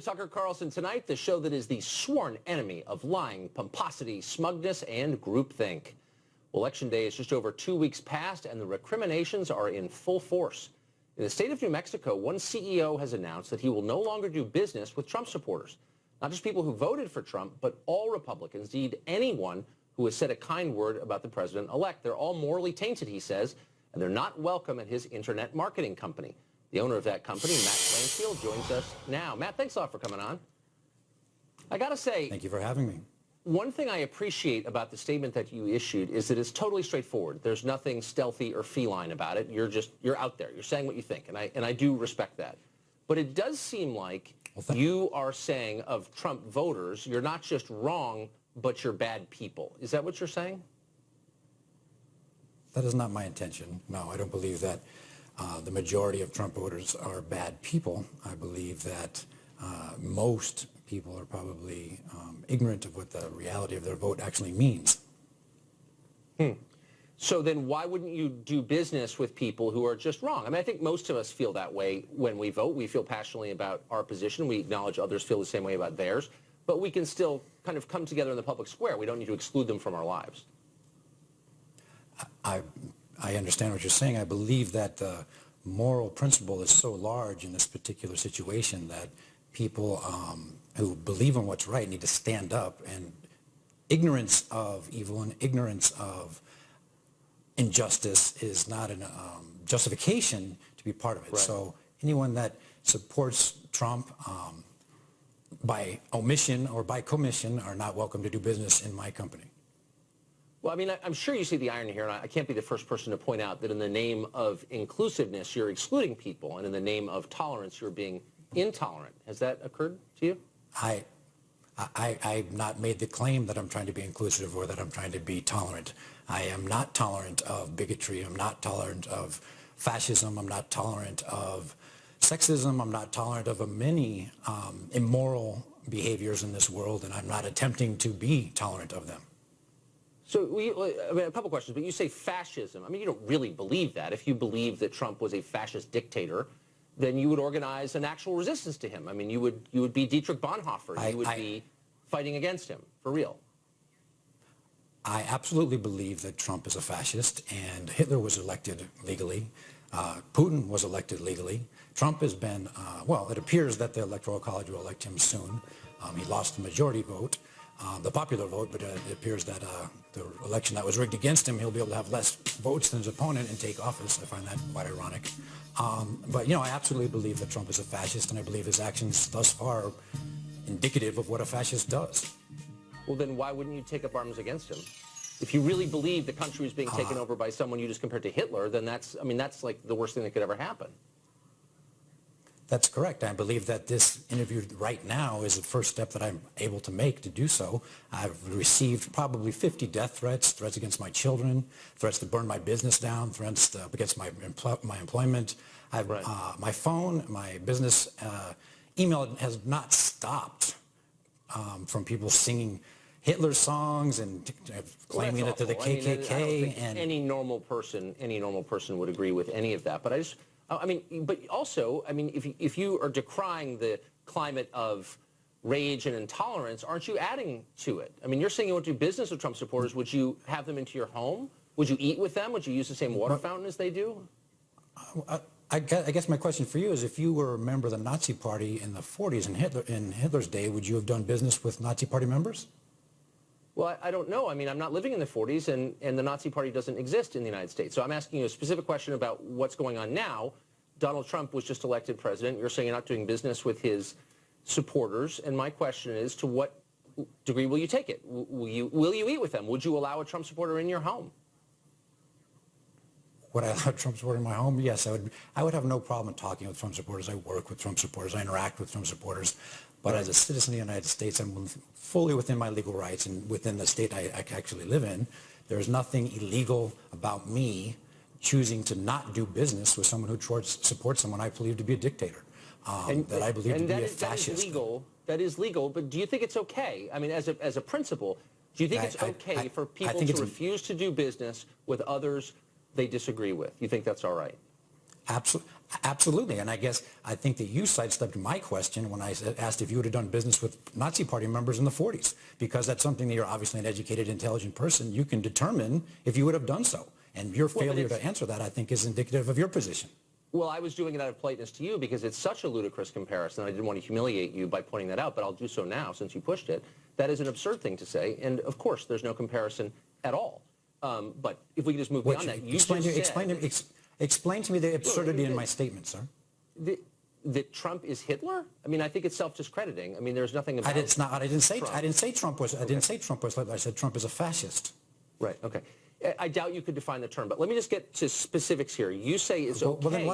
to Tucker Carlson tonight, the show that is the sworn enemy of lying, pomposity, smugness, and groupthink. Election day is just over 2 weeks past, and the recriminations are in full force. In the state of New Mexico, one CEO has announced that he will no longer do business with Trump supporters. Not just people who voted for Trump, but all Republicans, indeed anyone who has said a kind word about the president-elect. They're all morally tainted, he says, and they're not welcome at his internet marketing company. The owner of that company, Matt Plainfield, joins us now. Matt, thanks a lot for coming on. I got to say, thank you for having me. One thing I appreciate about the statement that you issued is that it's totally straightforward. There's nothing stealthy or feline about it. You're out there. You're saying what you think, and I do respect that. But it does seem like you are saying of Trump voters, you're not just wrong, but you're bad people. Is that what you're saying? That is not my intention. No, I don't believe that. The majority of Trump voters are bad people. I believe that most people are probably ignorant of what the reality of their vote actually means. So then why wouldn't you do business with people who are just wrong? I mean, I think most of us feel that way when we vote. We feel passionately about our position. We acknowledge others feel the same way about theirs. But we can still kind of come together in the public square. We don't need to exclude them from our lives. I understand what you're saying. I believe that the moral principle is so large in this particular situation that people who believe in what's right need to stand up, and ignorance of evil and ignorance of injustice is not a justification to be part of it. Right. So anyone that supports Trump by omission or by commission are not welcome to do business in my company. Well, I mean, I'm sure you see the irony here, and I can't be the first person to point out that in the name of inclusiveness, you're excluding people, and in the name of tolerance, you're being intolerant. Has that occurred to you? I've not made the claim that I'm trying to be inclusive or that I'm trying to be tolerant. I am not tolerant of bigotry. I'm not tolerant of fascism. I'm not tolerant of sexism. I'm not tolerant of many immoral behaviors in this world, and I'm not attempting to be tolerant of them. So, I mean, a couple questions, but you say fascism. I mean, you don't really believe that. If you believe that Trump was a fascist dictator, then you would organize an actual resistance to him. I mean, you would be Dietrich Bonhoeffer. You would be fighting against him, for real. I absolutely believe that Trump is a fascist, and Hitler was elected legally. Putin was elected legally. Trump has been, well, it appears that the Electoral College will elect him soon. He lost the majority vote. The popular vote, but it appears that the election that was rigged against him, he'll be able to have less votes than his opponent and take office. I find that quite ironic. But, you know, I absolutely believe that Trump is a fascist, and I believe his actions thus far are indicative of what a fascist does. Well, then why wouldn't you take up arms against him? If you really believe the country is being taken over by someone you just compared to Hitler, then that's like the worst thing that could ever happen. That's correct. I believe that this interview right now is the first step that I'm able to make to do so. I've received probably 50 death threats, threats against my children, threats to burn my business down, threats against my employment. My phone, my business email has not stopped from people singing Hitler songs and claiming that they're the KKK. I mean, any normal person would agree with any of that. But but also, I mean, if you are decrying the climate of rage and intolerance, aren't you adding to it? I mean, you're saying you won't do business with Trump supporters. Would you have them into your home? Would you eat with them? Would you use the same water fountain as they do? I guess my question for you is, if you were a member of the Nazi Party in the 40s in Hitler's day, would you have done business with Nazi Party members? Well, I don't know. I mean, I'm not living in the 40s, and the Nazi Party doesn't exist in the United States. So I'm asking you a specific question about what's going on now. Donald Trump was just elected president. You're saying you're not doing business with his supporters. And my question is, to what degree will you take it? Will you eat with them? Would you allow a Trump supporter in your home? Would I allow a Trump supporter in my home? Yes, I would. I would have no problem talking with Trump supporters. I work with Trump supporters. I interact with Trump supporters. But as a citizen of the United States, I'm fully within my legal rights and within the state I actually live in. There's nothing illegal about me choosing to not do business with someone who supports someone I believe to be a dictator, that I believe to be a fascist. That is legal, but do you think it's okay? I mean, as a principle, do you think it's okay for people to refuse to do business with others they disagree with? You think that's all right? Absolutely, and I think that you sidestepped my question when I asked if you would have done business with Nazi Party members in the 40s, because that's something that you're obviously an educated, intelligent person. You can determine if you would have done so, and your failure to answer that, I think, is indicative of your position. Well, I was doing it out of politeness to you because it's such a ludicrous comparison. I didn't want to humiliate you by pointing that out, but I'll do so now since you pushed it. That is an absurd thing to say, and of course, there's no comparison at all. But if we could just move beyond that, Explain to me the absurdity in my statement, sir. That Trump is Hitler? I mean, I think it's self-discrediting. I mean, there's nothing about I didn't say Trump was Hitler. I said Trump is a fascist. Right. Okay. I doubt you could define the term, but let me just get to specifics here. You say it's okay. Well, then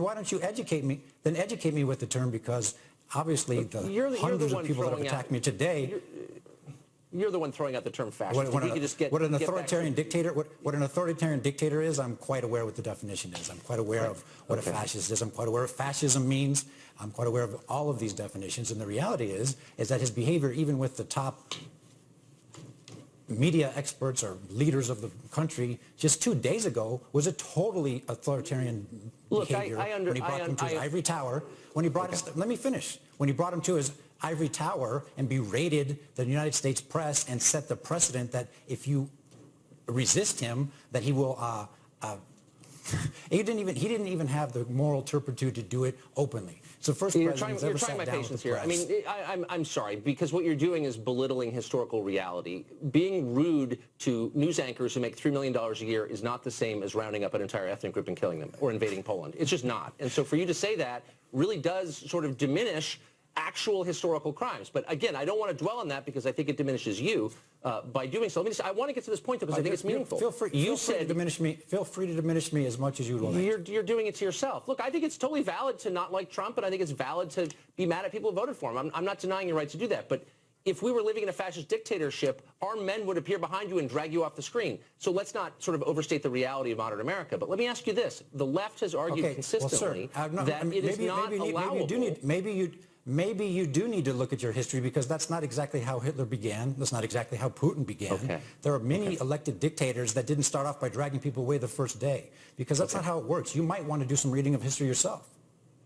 why don't you educate me? Then educate me with the term, because obviously hundreds of people that have attacked me today. You're the one throwing out the term fascist. What an authoritarian dictator is, I'm quite aware what the definition is. I'm quite aware of what a fascist is. I'm quite aware of what fascism means. I'm quite aware of all of these definitions. And the reality is that his behavior, even with the top media experts or leaders of the country, just 2 days ago, was a totally authoritarian behavior when he brought him to his ivory tower. When he brought let me finish. When he brought him to his ivory tower and berated the United States press and set the precedent that if you resist him, that he will. He didn't even have the moral turpitude to do it openly. It's the first president who's ever sat down with the press. I mean, I'm sorry, because what you're doing is belittling historical reality. Being rude to news anchors who make $3 million a year is not the same as rounding up an entire ethnic group and killing them or invading Poland. It's just not. And so for you to say that really does sort of diminish actual historical crimes. But again, I don't want to dwell on that because I think it diminishes you by doing so. Let me just, I want to get to this point because I think it's meaningful. Feel free to diminish me as much as you would like. You're doing it to yourself. Look, I think it's totally valid to not like Trump, and I think it's valid to be mad at people who voted for him. I'm not denying your right to do that. But if we were living in a fascist dictatorship, armed men would appear behind you and drag you off the screen. So let's not sort of overstate the reality of modern America. But let me ask you this. The left has argued consistently that it is not allowable. Maybe you do need to look at your history, because that's not exactly how Hitler began. That's not exactly how Putin began. There are many elected dictators that didn't start off by dragging people away the first day, because that's not how it works. You might want to do some reading of history yourself.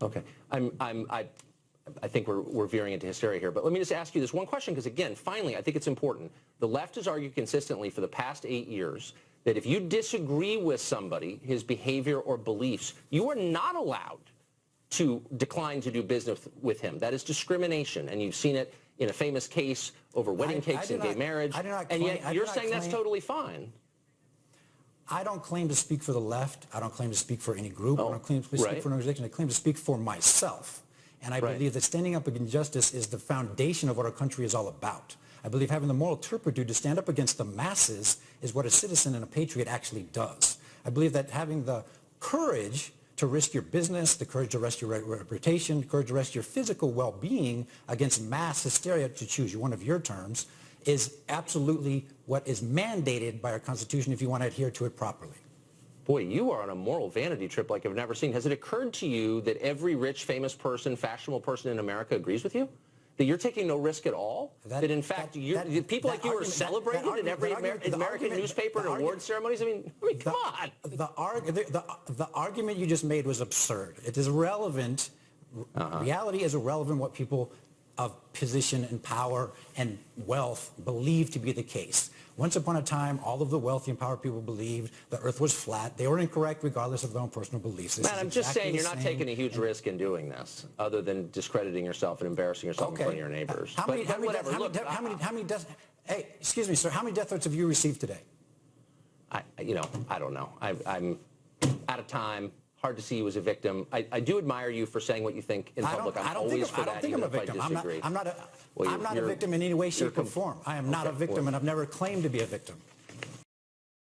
Okay. I think we're veering into hysteria here, but let me just ask you this one question, because again, finally, I think it's important. The left has argued consistently for the past 8 years that if you disagree with somebody, his behavior or beliefs, you are not allowed to decline to do business with him. That is discrimination, and you've seen it in a famous case over wedding cakes and gay marriage, and yet you're saying that's totally fine. I don't claim to speak for the left. I don't claim to speak for any group. I don't claim to speak for an organization. I claim to speak for myself. And I believe that standing up against injustice is the foundation of what our country is all about. I believe having the moral turpitude to stand up against the masses is what a citizen and a patriot actually does. I believe that having the courage to risk your business, the courage to risk your reputation, the courage to risk your physical well-being against mass hysteria, to choose one of your terms, is absolutely what is mandated by our Constitution if you want to adhere to it properly. Boy, you are on a moral vanity trip like I've never seen. Has it occurred to you that every rich, famous person, fashionable person in America agrees with you? That you're taking no risk at all? That in fact, people like you are celebrated in every American newspaper and award ceremonies? I mean, come on. The argument you just made was absurd. It is irrelevant. Reality is irrelevant what people of position and power and wealth believe to be the case. Once upon a time, all of the wealthy and powerful people believed the earth was flat. They were incorrect regardless of their own personal beliefs. Man, I'm just saying you're not taking a huge risk in doing this, other than discrediting yourself and embarrassing yourself in front of your neighbors. How many death, hey, excuse me, sir, how many death threats have you received today? I don't know. I'm out of time. Hard to see you as a victim. I do admire you for saying what you think in public. I don't think I'm a victim. I'm not a victim in any way, shape, or form. I am not a victim, and I've never claimed to be a victim.